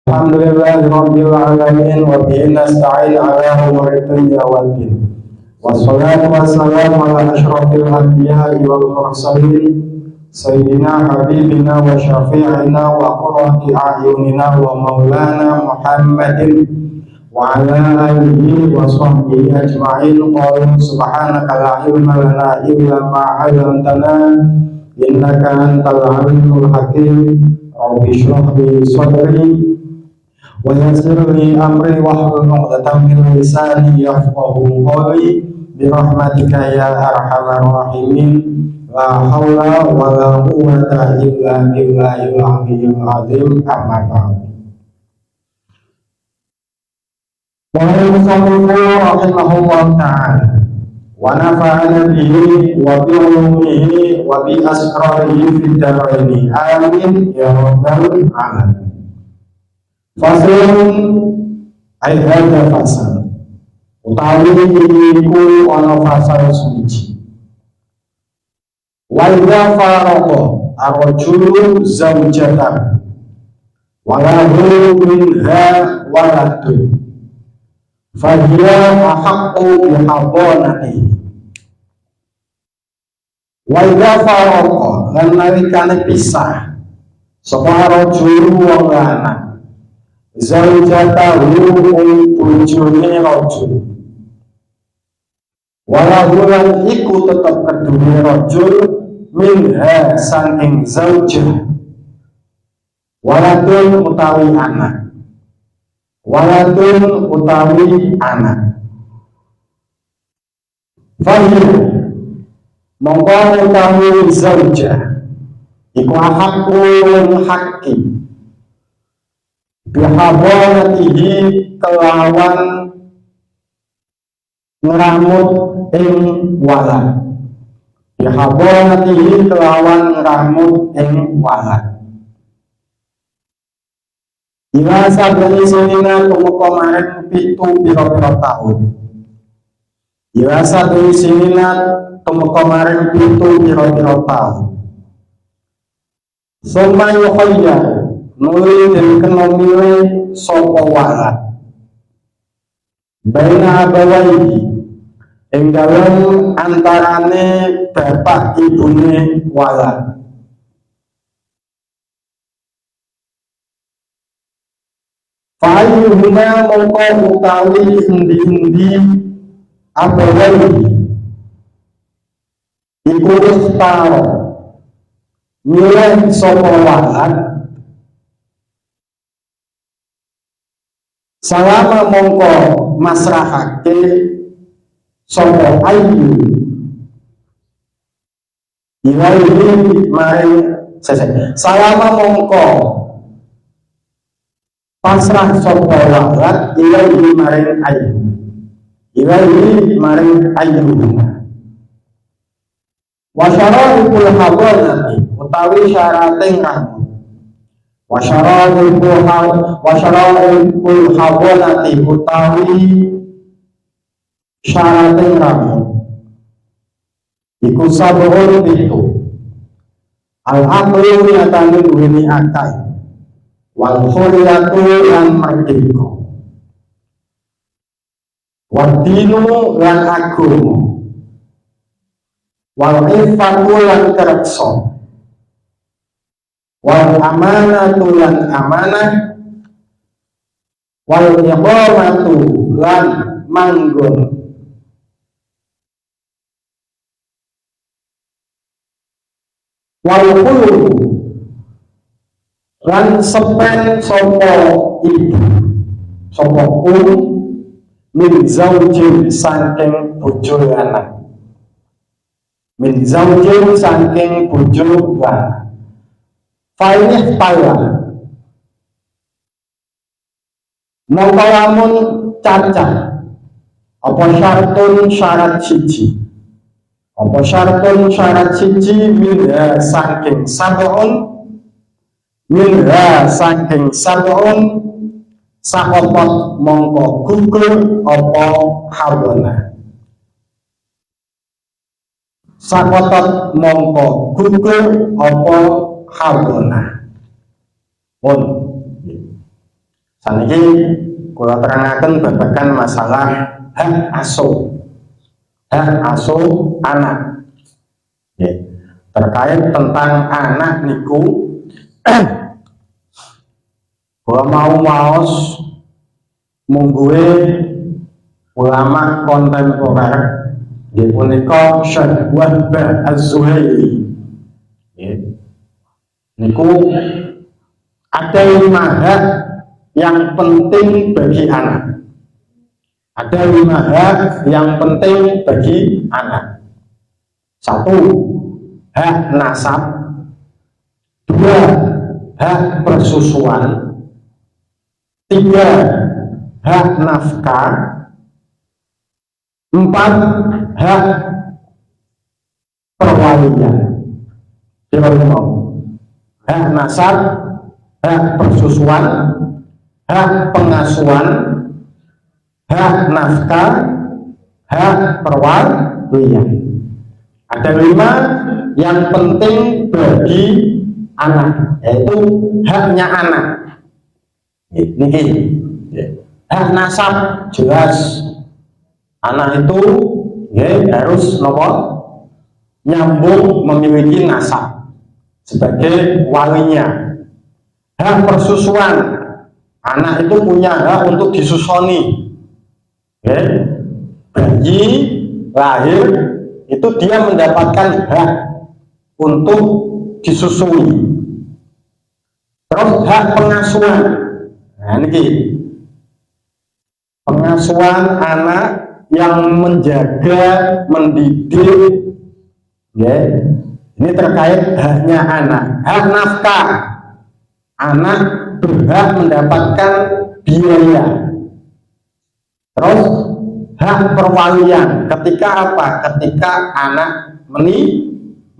Alhamdulillahirabbil alamin wa bihi nasta'in ala umuri dunya wad din. Wassalatu wassalamu ala asyrafil anbiya'i wal mursalin sayyidina habibina wa syafi'ina wa qurrati a'yunina wa maulana Muhammadin wa ala alihi wa sahbihi ajma'in. Qalu subhanaka la ilma lana illa ma 'allamtana innaka antal alimul hakim. Rabbi shrah li sadri wa yassir li amri wahlul 'uqdatam min lisani yafqahu qawli bi rahmatika ya arhamar rahimin. La haula wa la quwwata illa billahil aliyyil azim. Amma ba'd. Qala musannif rahimahullah ta'ala wa nafa'ana bihi wa bi ulumihi wa bi asrarihi fid daraini amin ya rabbal alamin. Faslun ay hadza fasal utawi iku ana fasal suci. Wa idza faraqa ar-rajulu zawjatan wa lahu minha waladun fahiya ahaqqu bihadanatihi. Wa idza faraqa lan nalikane pisah sapa rajulu wong lanang zaujatahu bojone rajul walau lan iku tetep kedune rajul minha saking zaujah waladun utawi anak fahir mongko utawi zaujah iku hakul hakim bihadanatihi kelawan ngeramut ing walad. Bihadanatihi kelawan ngeramut ing walad. Ila sabani sinina tumeka marang pitu pira-pira taun. Ila sabani sinina tumeka marang pitu pira-pira taun. Summa yukhayya nuli dan kena milih sapa walad baina abawaihi ing dalem antarane bapak ibune walad. Fa'ayyuhuma mongko utawi endi-endi abawaihi iku istaro milih sapa walad salama mongko masrahake sapa ayu ilaihi maring salama mongko pasrah sapa walad ilaihi maring ayu wa syaratul hadanati utawi syarating rahmat wa syaratul hadanati utawi syarating rahmat iku sabun pitu al-aqlu nyatane duweni akal wal khuriyatu lan merdeka wadinu lan agama wal ifatu lan kereksa wal amanatu lan amanah wal iqamatu lan manggon wal khulu lan sepen sapa ibu sapa min zaujin saking bojo lanang min zaujin saking bojo lanang fa'ilih pala mongko lamun cacat apa syartun syarat siji minha saking sab'un sakopot mongko gugur apa hawana sakotot mongko gugur apa hawana pun Saniki kula terangaken babagan masalah hak asuh. Hak asuh anak. Nggih. Terkait tentang anak niku kula mau maos mungguhe ulama kontemporer nggih punika Syekh Wahbah Az-Zuhaili. Niku ada 5 hak yang penting bagi anak. Ada 5 hak yang penting bagi anak. 1, hak nasab. 2, hak persusuan. 3, hak nafkah. 4, hak perwalian. Hak nasab, hak persusuan, hak pengasuhan, hak nafkah, hak perwalian. Ada 5 yang penting bagi anak, yaitu haknya anak. Niki, hak nasab jelas. Anak itu harus nyambung memiliki nasab sebagai walinya. Hak persusuan, anak itu punya hak untuk disusoni. Bayi lahir itu dia mendapatkan hak untuk disusui. Terus hak pengasuhan, nah ini pengasuhan anak yang menjaga, mendidik, ini terkait haknya anak. Hak nafkah, anak berhak mendapatkan biaya. Terus hak perwalian, ketika apa? Ketika anak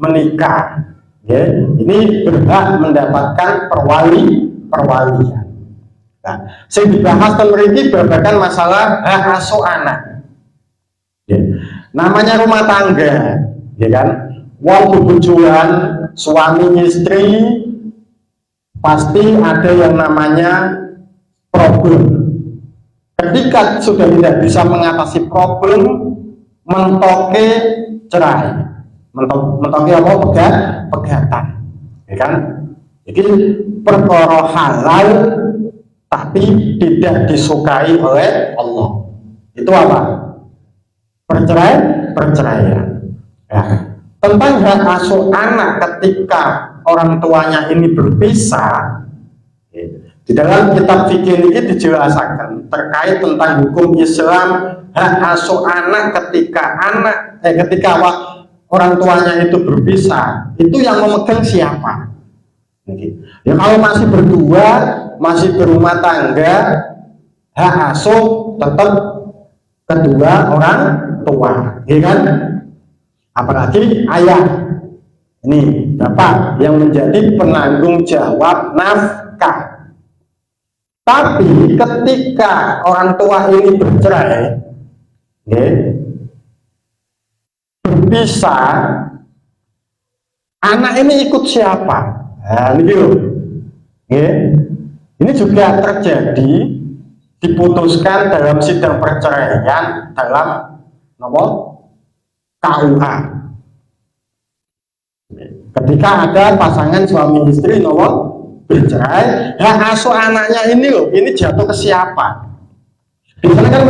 menikah, ini berhak mendapatkan perwalian. Nah, saya dibahas memiliki babagan masalah hak asuh anak. Namanya rumah tangga, kan? Wong bebujuan suami istri pasti ada yang namanya problem. Ketika sudah tidak bisa mengatasi problem, mentoke cerai. Mentoke apa? Pegatan, kan? Jadi perkara halal tapi tidak disukai oleh Allah. Itu apa? Perceraian. Ya. Tentang hak asuh anak ketika orang tuanya ini berpisah, di dalam kitab fikih ini dijelaskan terkait tentang hukum Islam hak asuh anak ketika orang tuanya itu berpisah, itu yang memegang siapa? Ya kalau masih berdua, masih berumah tangga, hak asuh tetap kedua orang tua, ya kan? Apalagi ayah, ini bapak yang menjadi penanggung jawab nafkah. Tapi ketika orang tua ini bercerai, berpisah, anak ini ikut siapa? Nah, ini juga terjadi, diputuskan dalam sidang perceraian dalam KUA. Ketika ada pasangan suami istri bercerai, hak asuh anaknya ini jatuh ke siapa? Biasanya kan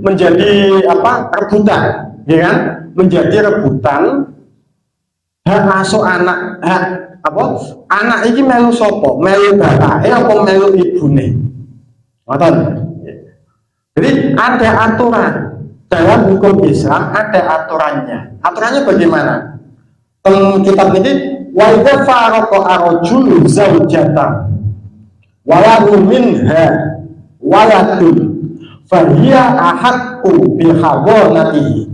menjadi rebutan, ya kan? Menjadi rebutan hak asuh anak, anak ini melu sopo, melu bapake apa melu ibune. Ngoten. Jadi ada aturan dalam hukum Islam, ada aturannya. Aturannya bagaimana? Dalam kitab ini, wa idza faraqa ar-rajulu zawjatan wa lahu minha waladun fa hiya ahaqqu bi hadanatihi.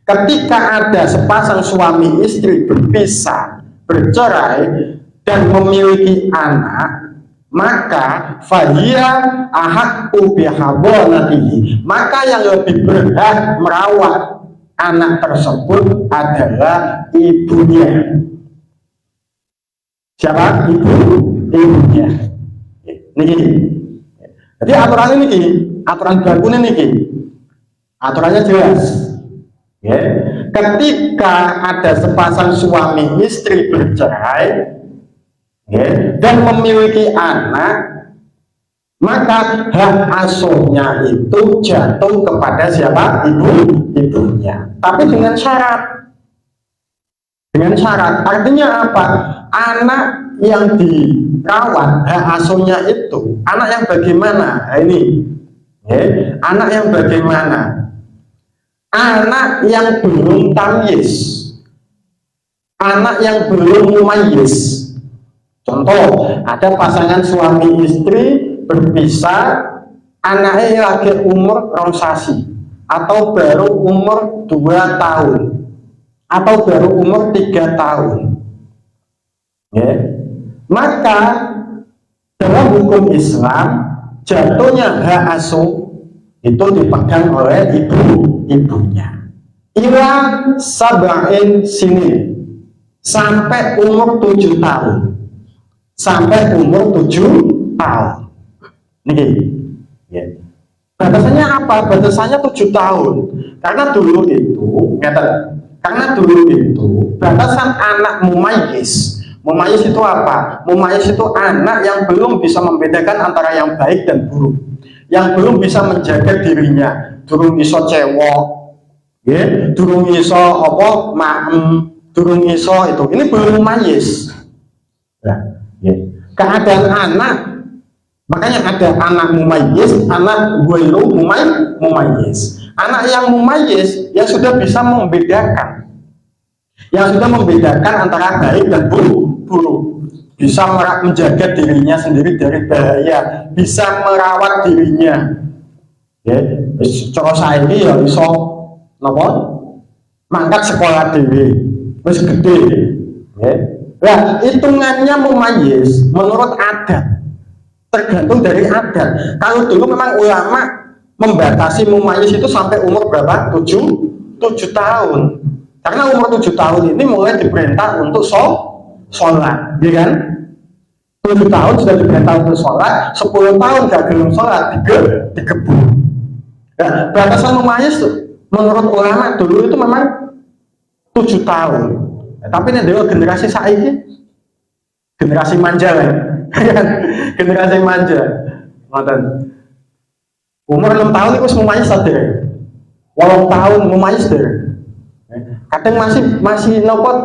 Ketika ada sepasang suami istri berpisah, bercerai dan memiliki anak, maka fahiya ahaqqu bihadanatihi, maka yang lebih berhak merawat anak tersebut adalah ibunya. Siapa? Ibunya. Ini Jadi aturan ini, aturan berlaku ini, aturannya jelas. Ya. Ketika ada sepasang suami istri bercerai, ya, dan memiliki anak, maka hak asuhnya itu jatuh kepada siapa? Ibunya. Tapi dengan syarat. Dengan syarat. Artinya apa? Anak yang dirawat, hak asuhnya itu anak yang bagaimana? Nah, ini ya, anak yang bagaimana? Anak yang belum tamyiz, anak yang belum mumayyiz. Contoh, ada pasangan suami istri berpisah, anaknya lagi umur ronsasi atau baru umur 2 tahun atau baru umur 3 tahun, ya. Maka dalam hukum Islam jatuhnya hak asuh itu dipegang oleh ibunya ila sab'in sinin, sampai umur 7 tahun, sampai umur 7 tahun. Nih, ya. Batasannya apa? Batasannya 7 tahun. Karena dulu itu batasan anak mumayyiz. Mumayyiz itu apa? Mumayyiz itu anak yang belum bisa membedakan antara yang baik dan buruk, yang belum bisa menjaga dirinya, durung iso cewek, ya, durung iso apa maem, durung iso itu. Ini belum mumayyiz. Nah, ya. Keadaan anak, makanya ada anak mumayyiz, anak ghairu mumayyiz. Anak yang mumayyiz yang sudah bisa membedakan, yang sudah membedakan antara baik dan buruk, bisa menjaga dirinya sendiri dari bahaya, bisa merawat dirinya. Ya, cara saiki ya iso napa? Mangkat sekolah dhewe, wis gede. Ya. Nah, hitungannya mumayyiz menurut adat. Tergantung dari adat. Kalau dulu memang ulama membatasi mumayyiz itu sampai umur berapa? 7 tahun. Karena umur 7 tahun ini mulai diperintah untuk sholat, ya kan? 7 tahun sudah diperintah untuk sholat, 10 tahun gak belum sholat, digebuk. Nah, batasan mumayyiz menurut ulama dulu itu memang 7 tahun. Nah, tapi ini adalah generasi saiki, generasi manja lah. Generasi manja. Umur 6 tahun itu mumayyiz sadar. 8 tahun mumayyiz sadar. Kadang masih nopo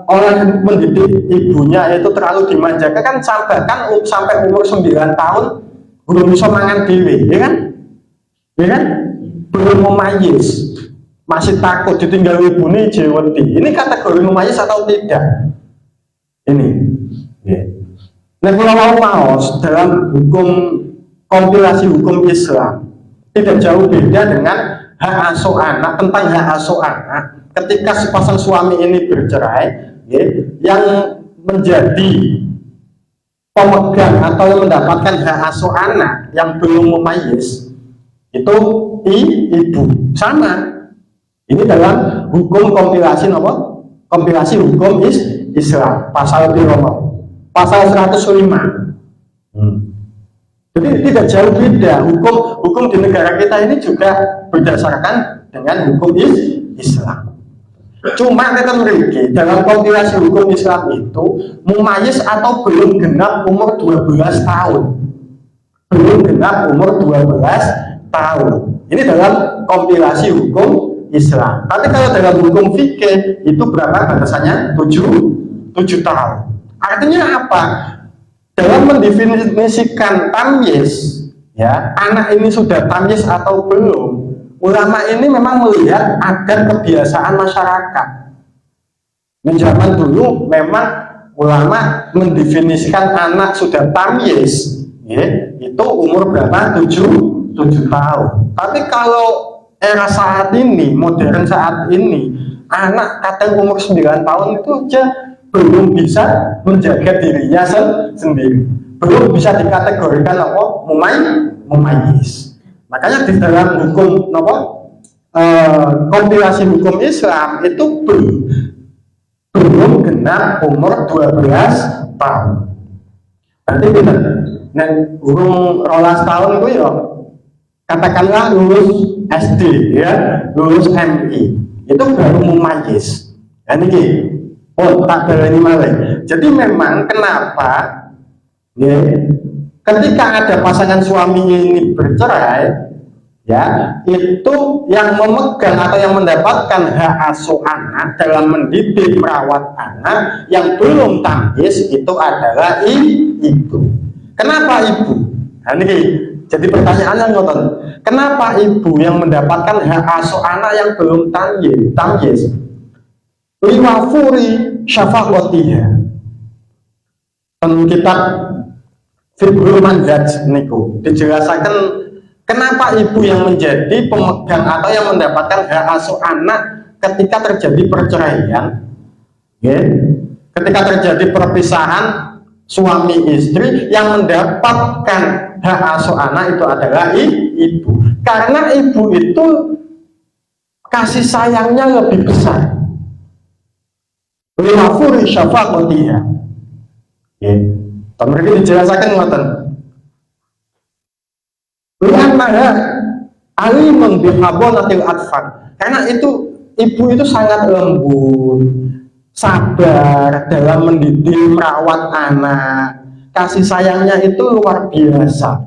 orang mendidik ibunya itu terlalu dimanjakan, kan sampai umur 9 tahun belum bisa mangan dewe, ya kan? Ya kan? Belum mumayyiz, masih takut ditinggal ibunya jeweti. Ini kategori mumayyiz atau tidak? Ini. Ya. Nah, kalau mau dalam hukum kompilasi hukum Islam tidak jauh beda dengan hak asuh anak, tentang hak asuh anak. Ketika sepasang suami ini bercerai, ya, yang menjadi pemegang atau yang mendapatkan hak asuh anak yang belum mumayyiz itu ibu. Sama. Ini dalam hukum kompilasi apa? Kompilasi hukum Islam, pasal Biromo, pasal 105. Jadi tidak jauh beda. Hukum di negara kita ini juga berdasarkan dengan hukum Islam. Cuma kita memiliki dalam kompilasi hukum Islam itu mumayyiz atau belum genap umur 12 tahun. Belum genap umur 12 tahun. Ini dalam kompilasi hukum Islam. Tapi kalau dalam hukum fikih itu berapa batasannya? 7 tahun. Artinya apa? Dalam mendefinisikan tamyiz, ya, anak ini sudah tamyiz atau belum, ulama ini memang melihat adat kebiasaan masyarakat. Di zaman dulu memang ulama mendefinisikan anak sudah tamyiz, ya, itu umur berapa? 7 tahun. Tapi kalau era saat ini, modern saat ini, anak kadang umur 9 tahun itu aja belum bisa menjaga dirinya sendiri, belum bisa dikategorikan apa mumayyiz. Makanya di dalam hukum apa kompilasi hukum Islam itu belum genap umur 12 tahun. Berarti bener. Nek urung 12 tahun itu ya katakanlah lulus SD ya, lulus MI. Itu baru mumayyiz. Dan ini tak berani malah. Jadi memang kenapa ya, ketika ada pasangan suami ini bercerai, ya itu yang memegang atau yang mendapatkan hak asuh anak dalam mendidik merawat anak yang belum tamyiz itu adalah ibu. Kenapa ibu? Nah, ini jadi pertanyaannya ngoten. Kenapa ibu yang mendapatkan hak asuh anak yang belum tamyiz? Liwafuri syafaqatiha. Kitab Fiqhul Manhaj niku dijelaskan kenapa ibu yang menjadi pemegang atau yang mendapatkan hak asuh anak ketika terjadi perceraian, ya, ketika terjadi perpisahan suami istri, yang mendapatkan hak asuh anak itu adalah ibu. Karena ibu itu kasih sayangnya lebih besar. Liwafuri syafaqatiha. Ya, mereka dijelaskan ngoten. Liannaha alimun bihabonatil atfal. Karena itu ibu itu sangat lembut, sabar dalam mendidik merawat anak. Kasih sayangnya itu luar biasa.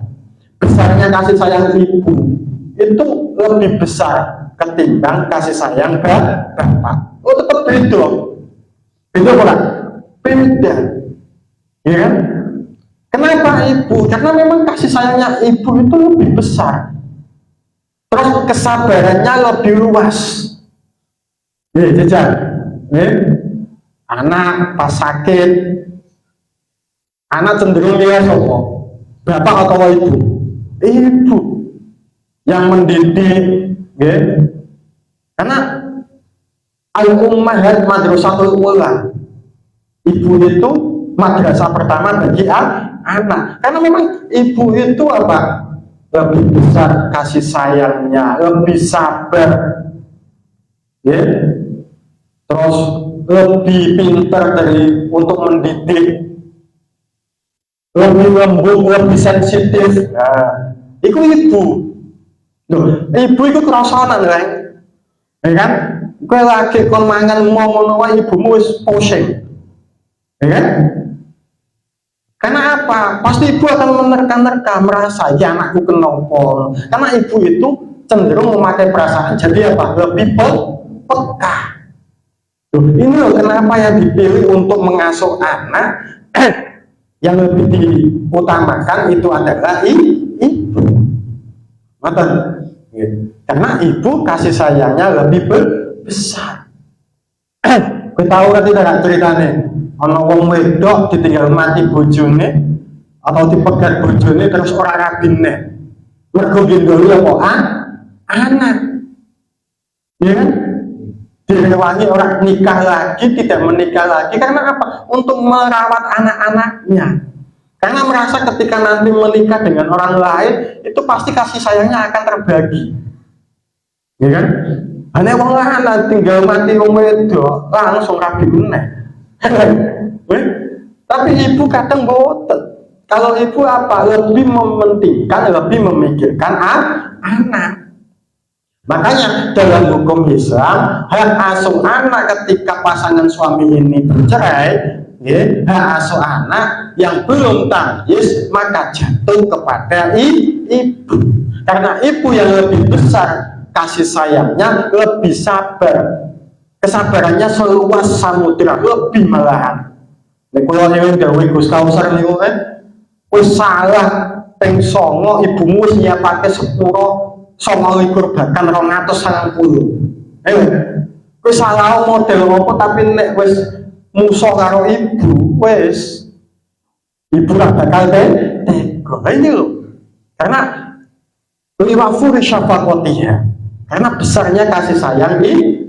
Besarnya kasih sayang ibu itu lebih besar ketimbang kasih sayang bapak. Oh, tetap beda. Beda pula. Beda. Ya kan? Kenapa ibu? Karena memang kasih sayangnya ibu itu lebih besar. Terus kesabarannya lebih luas. Ya, jajan. Anak pas sakit, anak cenderung milih siapa? Bapak atau ibu? Ibu yang mendidik, ya. Karena al-ummahat madrasatul ula. Ibu itu madrasah pertama bagi anak. Karena memang ibu itu apa? Lebih besar kasih sayangnya, lebih sabar, ya. Terus lebih pintar untuk mendidik, lebih lembut, lebih sensitif. Nah, itu ibu. Loh, ibu itu kerasanan, kan? Ya kan? Kowe lagi kon mangan mau ngono wae ibumu wis pusing. Ya kan? Karena apa? Pasti ibu akan menerka-nerka, merasa ya anakku kenapa. Karena ibu itu cenderung memakai perasaan, jadi apa? Lebih peka. Ini loh kenapa yang dipilih untuk mengasuh anak yang lebih diutamakan itu adalah ibu. Betul? Karena ibu kasih sayangnya lebih besar. Kita tahu kan tidak ceritanya? Ono wong wedok ditinggal mati bojone atau dipegat bojone terus ora rabine. Mergo gendoli apa? Anak. Ya kan? Direwangi orang nikah lagi, tidak menikah lagi karena apa? Untuk merawat anak-anaknya. Karena merasa ketika nanti menikah dengan orang lain itu pasti kasih sayangnya akan terbagi. Ya kan? Hanya wong lanang tinggal mati wong wedok langsung rabi meneh. Tapi ibu kadang boten. Kalau ibu apa? Lebih mementingkan, lebih memikirkan anak. Makanya dalam hukum Islam, hak asuh anak ketika pasangan suami ini bercerai, ya, hak asuh anak yang belum tamyiz maka jatuh kepada ibu. Karena ibu yang lebih besar kasih sayangnya, lebih sabar, kesabarannya seluas samudra, lebih malahan. Nek kula nyuwun dawuh Gus Kausar niku wis salah ping 9 ibumu wis nyiapake sepuro 29 bahkan 290. Wis salah model apa tapi nek wis musuh karo ibu wis ibu ra bakal tega. Ini loh. Karena liwafuri syafaqatiha. Karena besarnya kasih sayang ibu.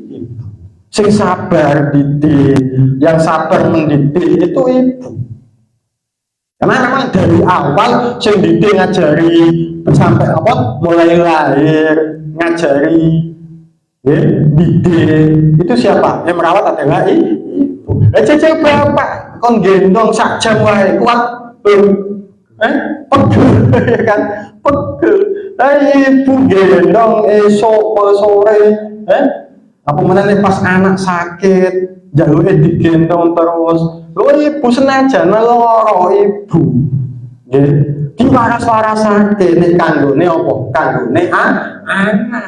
Sing sabar didik, yang sabar mendidik itu ibu. Karena memang dari awal sing didik ngajari sampai apa mulai lahir ngajari, ya, didik itu siapa? Yang merawat adalah ibu. Cecek bapak kon gendong sak jam wae kuat Pegel ya kan, pegel. Ibu gendong esok sore, apa menane pas anak sakit, jaluke digendong terus. Lho ibu senajan loro ibu. Nggih, diwaras-warasake nek kanggone apa? Kanggone anak.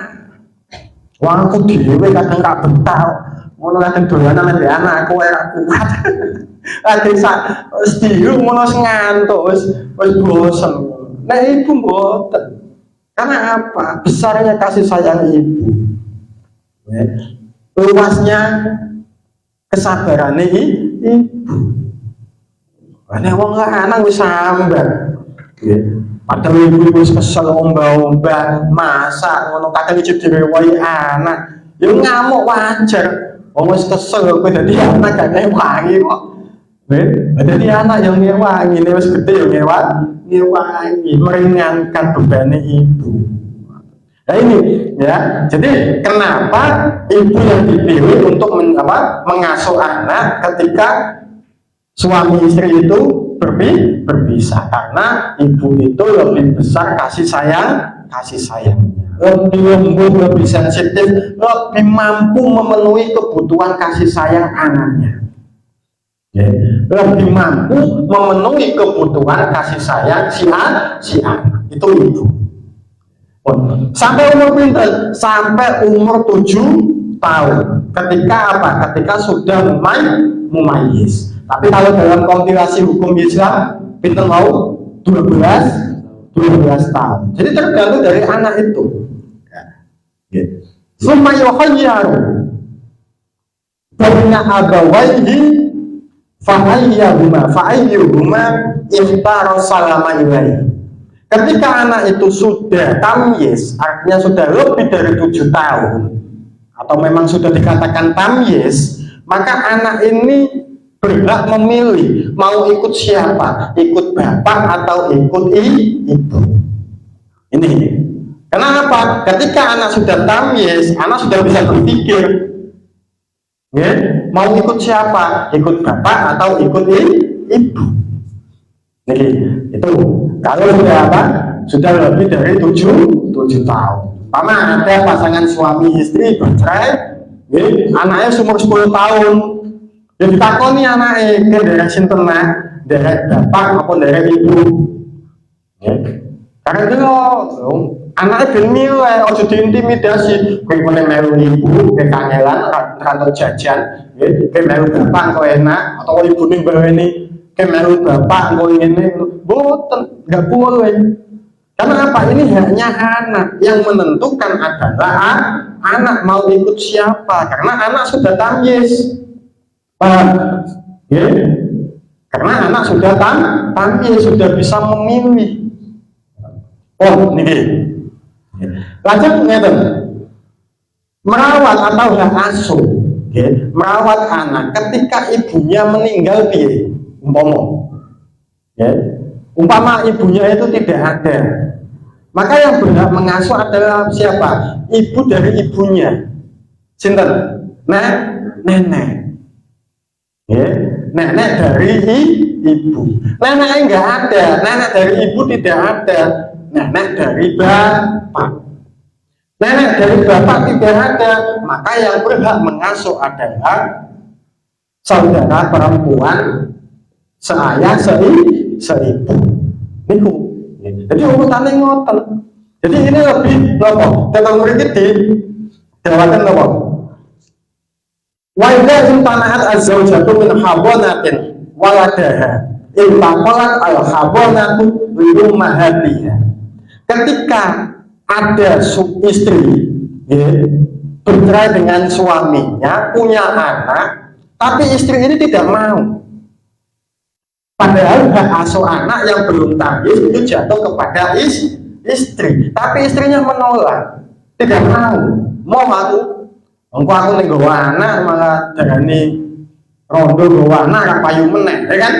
Wong aku dhewe kadang ra betah. Ngono kadang dolanan ambek anakku ora kuat. Ade sak wis diru ngono ngantuk, wis bosen. Nek ibu mboten. Karena apa? Besarnya kasih sayang ibu. Luasnya kesabaran ibu. Nek wong lanang wis sambat. Padahal ibu wis kesel omba-omba, masak ngono kadang ijib direwahi anak. Ya ngamuk wajar. Wong wis kesel kowe dadi anak gak ngewangi kok. Dadi anak yang ngewangi, nek wis gede ya ngewangi, meringankan bebannya ibu. Nah ini ya, jadi kenapa ibu yang dipilih untuk mengasuh anak ketika suami istri itu berpisah, karena ibu itu lebih besar kasih sayangnya, lebih lembut, lebih sensitif, lebih mampu memenuhi kebutuhan kasih sayang anaknya. Lebih mampu memenuhi kebutuhan kasih sayang si anak itu ibu. Sampai umur pinter, sampai umur 7 tahun. Ketika apa? Ketika sudah mumayyiz. Tapi kalau dalam kompilasi hukum Islam, pinter mau 12 tahun. Jadi tergantung dari anak itu. Summa yukhayyaru baina abawaihi fa'ayyuhuma ikhtara salama ilaihi. Ketika anak itu sudah tamyiz, artinya sudah lebih dari 7 tahun, atau memang sudah dikatakan tamyiz, maka anak ini berhak memilih mau ikut siapa, ikut bapak atau ikut ibu. Ini kenapa? Ketika anak sudah tamyiz, anak sudah bisa berpikir, mau ikut siapa, ikut bapak atau ikut ibu. Nih, itu kalau sudah apa? Sudah lebih dari 7 tahun. Pertama ada pasangan suami istri bercerai, anaknya umur 10 tahun. Ya ditakoni anaknya ke daerah sinten dari bapak maupun dari ibu. Karena itu anaknya ben milih, ojo diintimidasi. Kowe mene melu ibu, kowe kangelan rantau jajan, kowe melu bapak kok enak, atau ibu ning baweni melu bapak kok ngene, boten, enggak boleh. Karena apa? Ini haknya anak, yang menentukan adalah anak mau ikut siapa, karena anak sudah tamyiz. Karena anak sudah tamyiz, sudah bisa memilih. Oh, niki. Lajeng ngeten. Merawat atau hak asuh, merawat anak ketika ibunya meninggal piye? Umpama ibunya itu tidak ada, maka yang berhak mengasuh adalah siapa? Ibu dari ibunya. Sinten? Nenek. Nenek dari ibu. Neneknya enggak ada, nenek dari ibu tidak ada, nenek dari bapak. Nenek dari bapak tidak ada, maka yang berhak mengasuh adalah saudara perempuan seayah seibu. Niku. Jadi urutannya ngoten. Jadi ini lebih nopo. Tentang mriki di dawakan nopo. Wa idza imtana'at az-zawjatu min habanatin waladaha intaqalat al-habanatu li ummahatiha. Ketika ada istri bercerai dengan suaminya, punya anak, tapi istri ini tidak mau. Padahal hak asuh anak yang belum tamyiz itu jatuh kepada istri, tapi istrinya menolak, tidak mau aku ning gawa anak malah darani rondo gawa anak ra payu meneh, ya kan?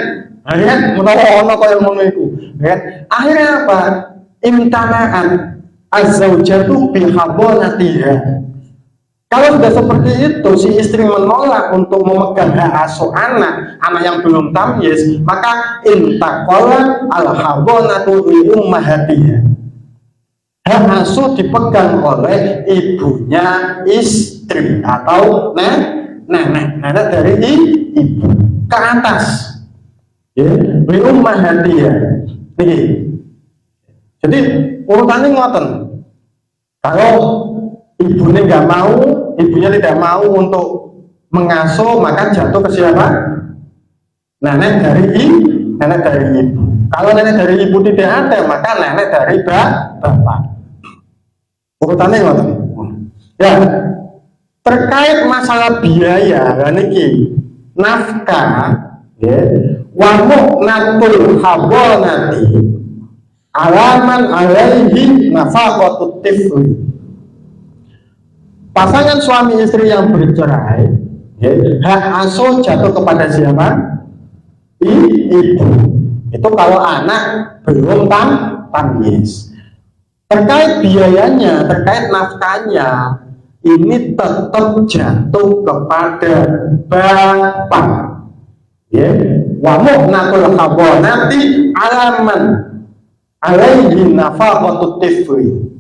Akhirnya menawa kaya ngono iku, ya kan? Akhirnya apa? Imtanaan az-zaujatu bi habanatiha. Kalau sudah seperti itu, si istri menolak untuk memegang hak asuh anak yang belum tamyiz, maka intaqala al-hadanatu li ummahatiha. Hak asuh dipegang oleh ibunya istri atau nenek dari ibu ke atas. Ya, li ummahatiha. Niki. Jadi urutannya ngoten. Kalau ibunya nggak mau, ibunya tidak mau untuk mengasuh, maka jatuh ke siapa? Nenek dari ibu. Kalau nenek dari ibu tidak ada, maka nenek dari bapak. Urutannya ngoten. Ya, terkait masalah biaya, niki nafkah, ya, wa mu'natul hadanati alaman alaihi nafaqatut tifli. Pasangan suami istri yang bercerai, ya, hak asuh jatuh kepada siapa? Ibu. Itu kalau anak belum tamyiz. Terkait biayanya, terkait nafkahnya, ini tetap jatuh kepada bapak. Ya, wa mu'natul hadanati alaman alaihi nafaqatut tifli.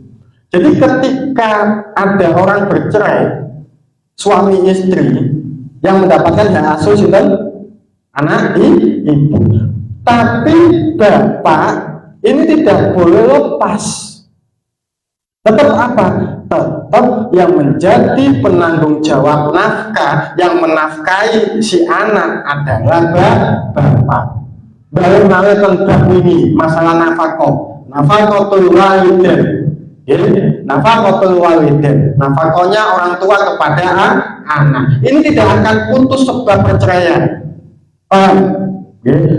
Jadi ketika ada orang bercerai, suami istri yang mendapatkan hak asuh anak ibu, tapi bapak ini tidak boleh lepas. Tetap apa? Tetap yang menjadi penanggung jawab nafkah, yang menafkahi si anak adalah bapak. Baru tentang ini masalah nafaqatul walidain. Nafaqatul walidain, nafkahnya orang tua kepada anak. Ini tidak akan putus sebab perceraian.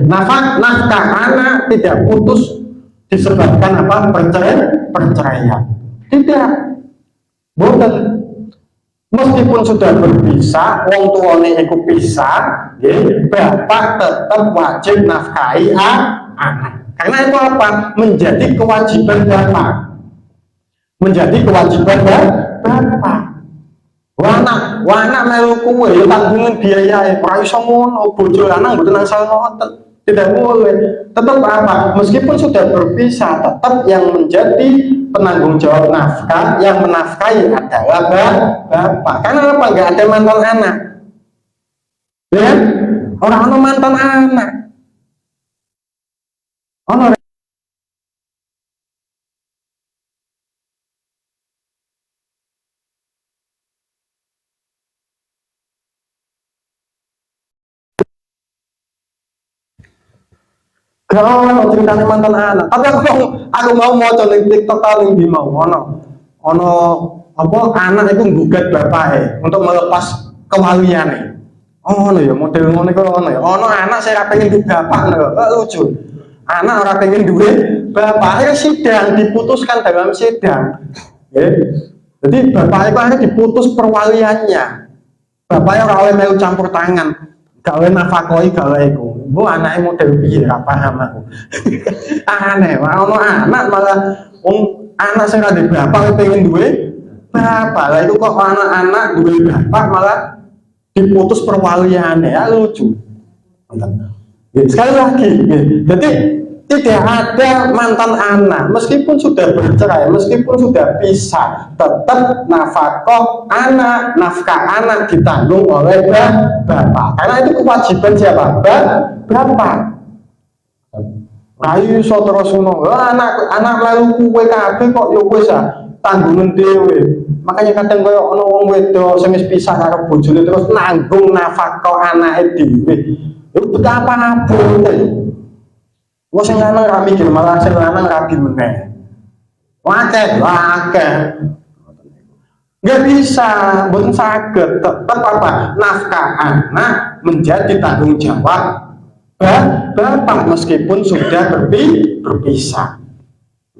Nafkah anak tidak putus disebabkan apa? Perceraian. Tidak. Bukan. Meskipun sudah berpisah, wong tuane iku pisah, bapak tetap wajib nafkahi anak. Karena itu apa? Menjadi kewajiban bapak. Menjadi kewajiban bapak. Wana melu kuwe ya tanggungan biaya ora iso ngono, bojo lanang mboten asal ngoten. Tidak boleh. Tetap apa? Meskipun sudah berpisah, tetap yang menjadi penanggung jawab nafkah, yang menafkahi adalah bapak. Karena apa? Enggak ada mantan anak. Ya? Orang mantan anak. Ono kalau ceritanya mantan anak, tapi aku mau coba TikTok kali di mau ono apa anak itu gugat bapak untuk melepas kewalian. Oh no ya model ngono iku ono ya. Ono anak saya pengen di bapak lucu. Anak orang pengen duit bapak sidang diputuskan dalam sidang. Ya. Jadi bapak itu akhirnya diputus perwaliannya. Bapaknya ora oleh melu campur tangan. Gawe nafakoi gawe iku. Bu anake model piye ra paham aku. Aneh, ono anak malah anak sing ada bapak pengen duwe bapak. Lah itu kok anak-anak duwe bapak malah diputus perwaliannya. Ya lucu. Ya, sekali lagi, ya. Jadi tidak ada mantan anak, meskipun sudah bercerai, meskipun sudah pisah, tetap nafkah anak ditanggung oleh bapak. Karena itu kewajiban siapa? Bapak. Ayo so terus ngono, anak lalu kue kabeh kok yo wis tanggungan dhewe. Makanya kadang koyo ana wong wedok sing wis pisah karo bojone terus nanggung nafkah anake dhewe. Itu betapa abote. Wong sing lanang ra mikir, malah sing lanang rapi meneh. Wakeh. Nggak bisa, mboten saged. Tetap apa? Nafkah anak menjadi tanggung jawab bapak meskipun sudah berpisah.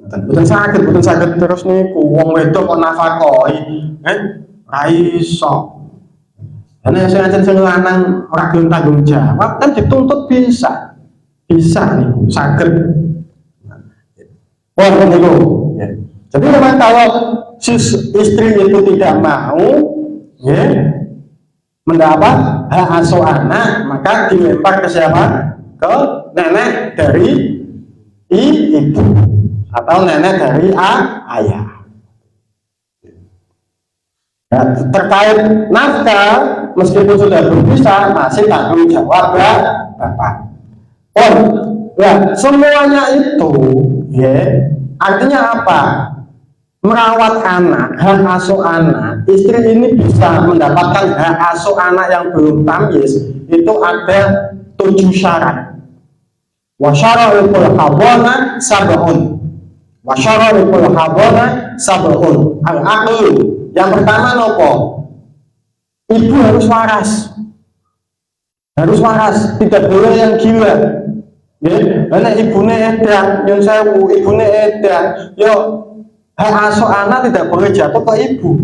Mboten saged terus niku wong wedok kok nafkahi, ra iso. Karena sing lanang ora gelem tanggung jawab kan dituntut bisa nih sakit. Itu ya. Jadi memang kalau si istri itu tidak mau, ya, mendapat hak asuh anak, maka dilempar ke siapa? Ke nenek dari ibu atau nenek dari ayah. Nah, terkait nafkah, meskipun sudah berpisah, masih tanggung jawab bapak. Oh, ya, semuanya itu, ya, artinya apa? Merawat anak, hak asuh anak, istri ini bisa mendapatkan hak asuh anak yang belum tamyiz, itu ada 7 syarat. Wasyara'ul habona sab'un. Wasyara'ul habona sab'un. Al-aqlu. Yang pertama nopo? Ibu harus waras. Harus waras, tidak boleh yang gila. Ya, karena ibunya edan, yang sewu, ibunya edan. Yo, hak asuh anak tidak boleh jatuh ke ibu.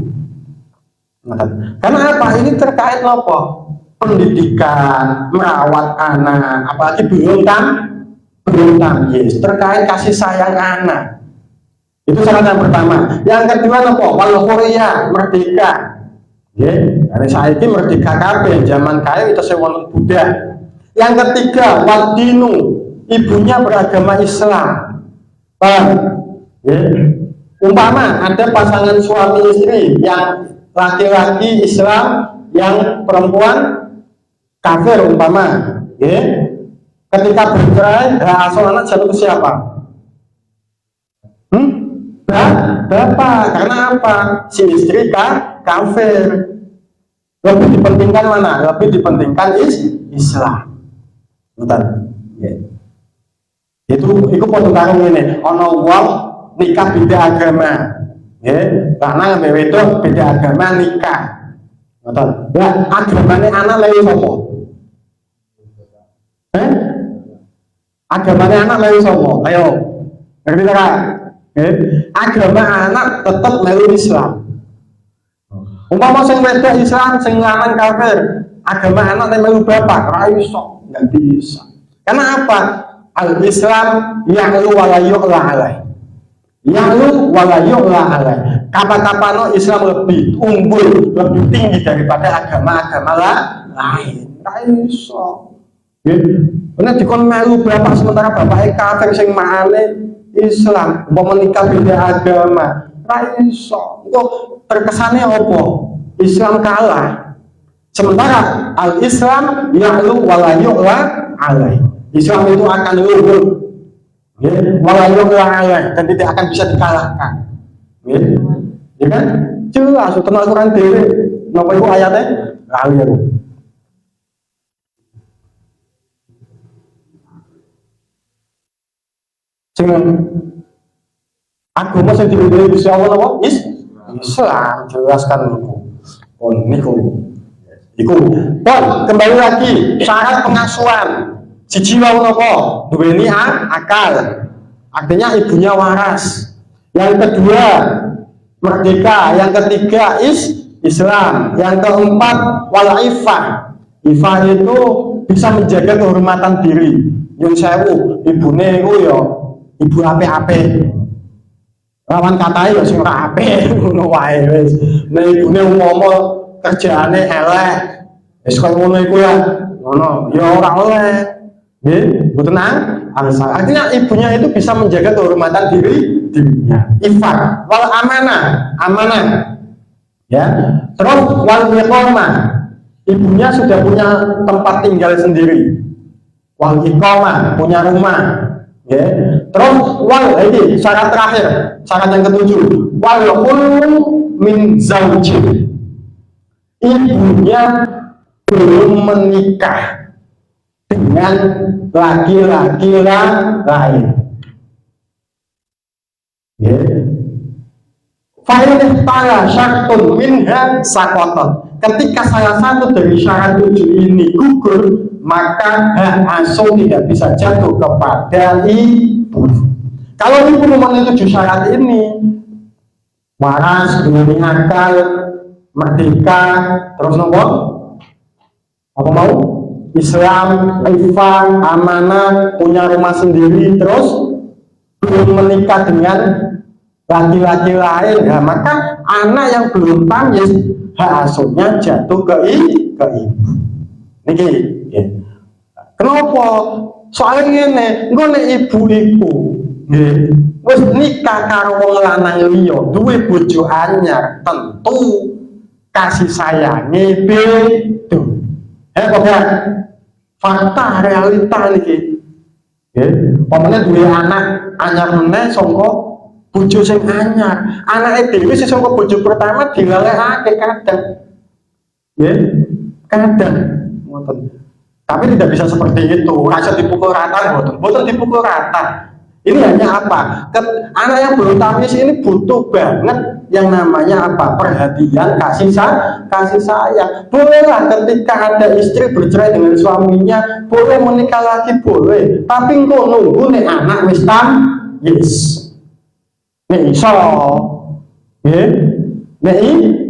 Karena apa? Ini terkait nopo? Pendidikan, merawat anak, apalagi belum tamyiz, terkait kasih sayang anak. Itu syarat yang pertama. Yang kedua nopo? Wal hurriyah, merdeka. Nggih, hari saiki merdeka kabeh, zaman kaya itu sewon budak. Yang ketiga, wal dinu, ibunya beragama Islam. Paham? Umpama ada pasangan suami istri yang laki-laki Islam, yang perempuan kafir umpama, ketika bercerai, asuh anak jatuh ke siapa? Bapak. Karena apa? Si istri kafir. Lebih dipentingkan mana? Lebih dipentingkan Islam. Betul. Itu podo karo ngene. Ana wong nikah beda agama. Nggih, lanang ambek wedok beda agama nikah. Betul. Lah agamane anak lha sapa? Agamane anak lha sapa? Ayo. Ngerti ta? Agama anak tetap melu Islam. Umpama sing wedok Islam, sing lanang kafir, agama anak melu bapak, ra iso, enggak bisa. Karena apa? Al-Islam ya'lu wa la yu'la alaih. Ya'lu wa la yu'la alaih. Kapan-kapan Islam lebih unggul, lebih tinggi daripada agama-agama lain. Ra iso. Bener dikon melu bapak sementara bapaknya kafir sing makane Islam, mau menikah beda agama, raiso. Kok terkesannya apa? Islam kalah. Sementara al-Islam ya'lu wa la yu'la alaih. Islam itu akan luhur, wa la yu'la alaih, dan tidak akan bisa dikalahkan. Ya kan? Jelas, itu Al-Quran dhewe. Napa iku ayatnya? Lali aku. Agama sing diwedhi Gusti Allah napa? Islam, jelaskan niku. Niku. Bon, kembali lagi syarat pengasuhan. Siji wau napa? Duweni akal. Artinya ibunya waras. Yang kedua, merdeka. Yang ketiga Islam. Yang keempat, wal ifah. Ifah itu bisa menjaga kehormatan diri. Nyun sewu, ibune iku ya ibu ape-ape. Lawan katai ya sing ora apik ngono wae wis. Nek ibune umpama kerjaane elek, wis koyo ngono iku ya. Ngono, ya ora oleh. Nggih, mboten artinya ibunya itu bisa menjaga kehormatan dirinya. Ifat, wal amanah. Ya. Terus wal iqamah. Ibunya sudah punya tempat tinggal sendiri. Wal iqamah, punya rumah. Ya. Terus wal ini syarat terakhir, syarat yang ketujuh, wal min zaujin. Ibunya belum menikah dengan laki-laki lain. Ya. Fa'in ihtara syartun minha sakotot. Ketika salah satu dari syarat 7 ini gugur, maka hak asuh tidak bisa jatuh kepada ibu. Kalau ibu memenuhi 7 syarat ini, waras, dengan akal, merdeka, terus nopo? Apa mau? Islam, ifah, amanah, punya rumah sendiri, terus belum menikah dengan laki-laki lain, ya maka anak yang belum tamyiz hak asuhnya jatuh ke ibu. Niki, ya. Kenapa? Soalnya engko nek ibu iku nggih wis nikah karo wong lanang liya, duwe bojo anyar, tentu kasih sayange beda. Pokoknya fakta realita niki. Nggih, pamane duwe anak anyar meneh saka bojo sing anyar. Anake dhewe sing saka bojo pertama dilalekake kadang. Nggih, kadang ngoten. Tapi tidak bisa seperti itu, rasa dipukul rata, boten dipukul rata. Ini hanya apa? Anak yang belum tamyiz ini butuh banget yang namanya apa? Perhatian, kasih sayang. Bolehlah ketika ada istri bercerai dengan suaminya, boleh menikah lagi boleh. Tapi engkau nunggu nih anak wis tamyiz. Nek iso, nggih,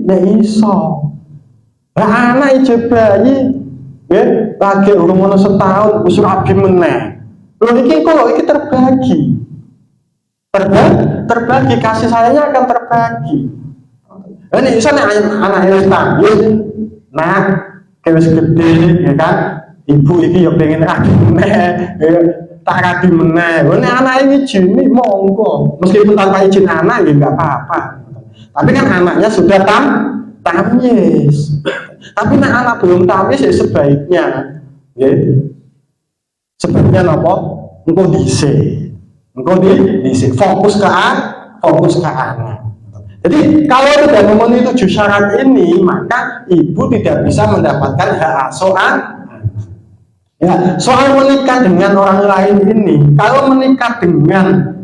nek iso. Lah anak ijo bayi lagi urung ono setahun wis rabi meneh. Lho iki kok iki terbagi kasih sayangnya akan terbagi. Lah nek iso nek anak wis tamyiz, nah wis gede ya kan, ibu iki ya pengen rabi meneh, tak rabi meneh. Lho nek anak ini izin monggo, meskipun tanpa izin anak ya enggak apa-apa. Tapi kan anaknya sudah tamyiz. Tapi nek anak belum tamyiz ya sebaiknya apa? Engko dhisik. Fokus ke anak. Jadi kalau tidak memenuhi 7 syarat ini, maka ibu tidak bisa mendapatkan hak asuh anak. Ya, soal menikah dengan orang lain ini, kalau menikah dengan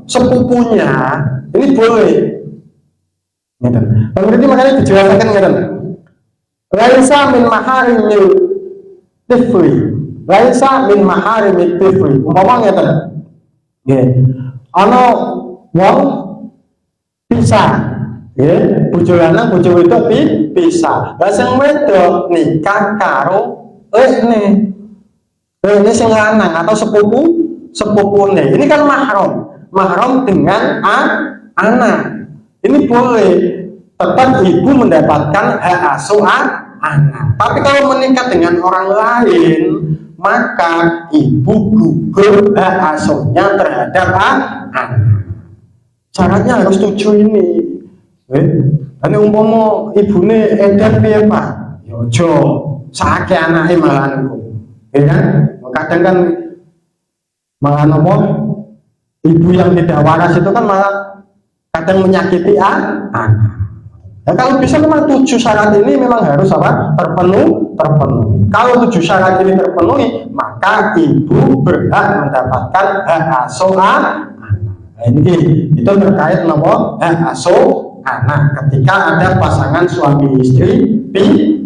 sepupunya, ini boleh. Berarti makanya dijelaskan ngeten. Laisa min maharimil tifli. Laisa min maharimil tifli. Umpama ngeten. Nggih. Ana wong pisah. Nggih, bojo lanang bojo wedok pisah. Lah sing wedok nikah karo ini sing lanang atau sepupune. Ini kan mahram dengan anak. Ini boleh, tetap ibu mendapatkan hak asuh anak. Tapi kalau menikah dengan orang lain, maka ibu gugur hak asuhnya terhadap anak. Syaratnya harus 7 ini. Ini umpama ibune edan piye Pak? Ya aja sakake anake malahan kok. Ya kan? Kadang kan malah apa? Ibu yang tidak waras itu kan malah kadang menyakiti anak. Ya, kalau bisa memang 7 syarat ini memang harus apa? Terpenuhi. Kalau 7 syarat ini terpenuhi, maka ibu berhak mendapatkan hak asuh anak. Nah, ini itu terkait nomor hak asuh anak ketika ada pasangan suami istri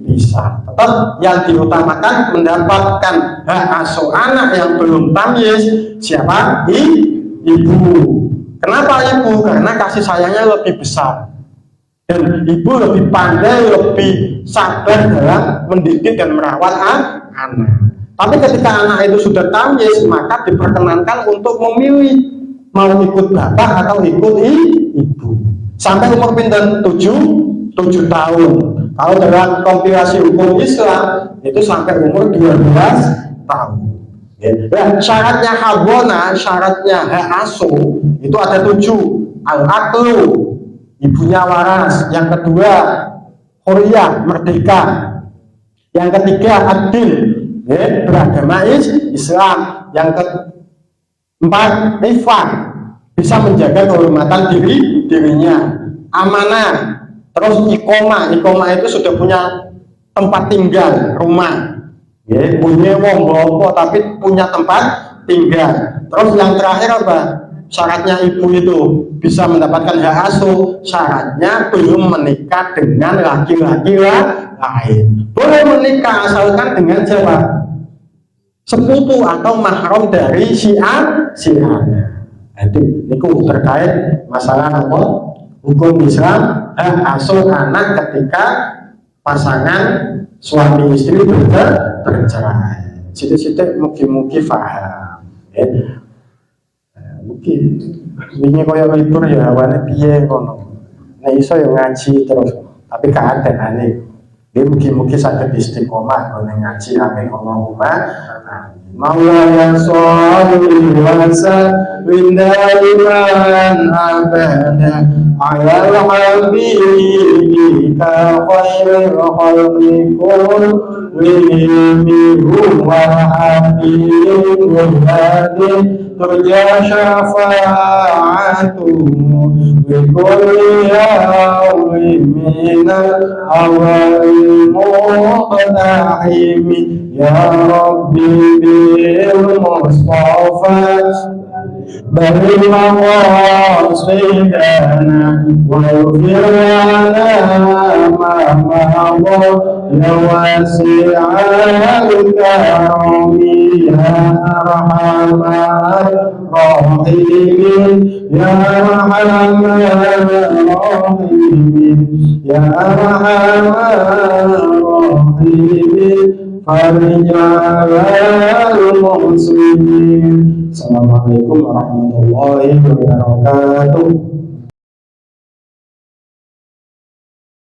bisa. Tetap yang diutamakan mendapatkan hak asuh anak yang belum tamyiz siapa? Ibu. Kenapa ibu? Karena kasih sayangnya lebih besar dan ibu lebih pandai, lebih sabar dalam mendidik dan merawat anak. Tapi ketika anak itu sudah tamyiz, maka diperkenankan untuk memilih mau ikut bapak atau ikut ibu sampai umur pinten 7 tahun. Kalau dalam kompilasi hukum Islam itu sampai umur 12 tahun. Ya, syaratnya habona, syaratnya hak asuh itu ada 7. Al-aqlu, ibunya waras. Yang kedua, huriyah, merdeka. Yang ketiga, adil, beragama Islam. Yang keempat, ifah, bisa menjaga kehormatan dirinya. Amanah, terus iqomah itu sudah punya tempat tinggal, rumah. Punya wong tapi punya tempat tinggal. Terus yang terakhir apa? Syaratnya ibu itu bisa mendapatkan hak asuh. Syaratnya belum menikah dengan laki-laki lain. Boleh menikah asalkan dengan siapa? Sepupu atau mahram dari si A. Jadi itu terkait masalah apa? Hukum Islam hak asuh anak ketika pasangan suami istri bercerai. Sidik-sidik mugi-mugi paham. Iki wingi kaya litur ya hawane piye ngono. Nek iso ya ngaji terus, tapi keadaane dia mugi-mugi saged istiqomah ngene ngaji amin Allahumma amin. Maulana sholli wa sallim daiman abada ala habibika khairil khalqi kullihim wa habibul hadi turja syafa'atuhu bi kulli yawmin minal awal muqtahim ya rabbi bil mustafa بلغ مقاصدنا واغفر لنا ما مضى يا واسع الكرم يا ارحم الراحمين يا ارحم الراحمين يا ارحم الراحمين فرج على المسلمين. Assalamualaikum warahmatullahi wabarakatuh.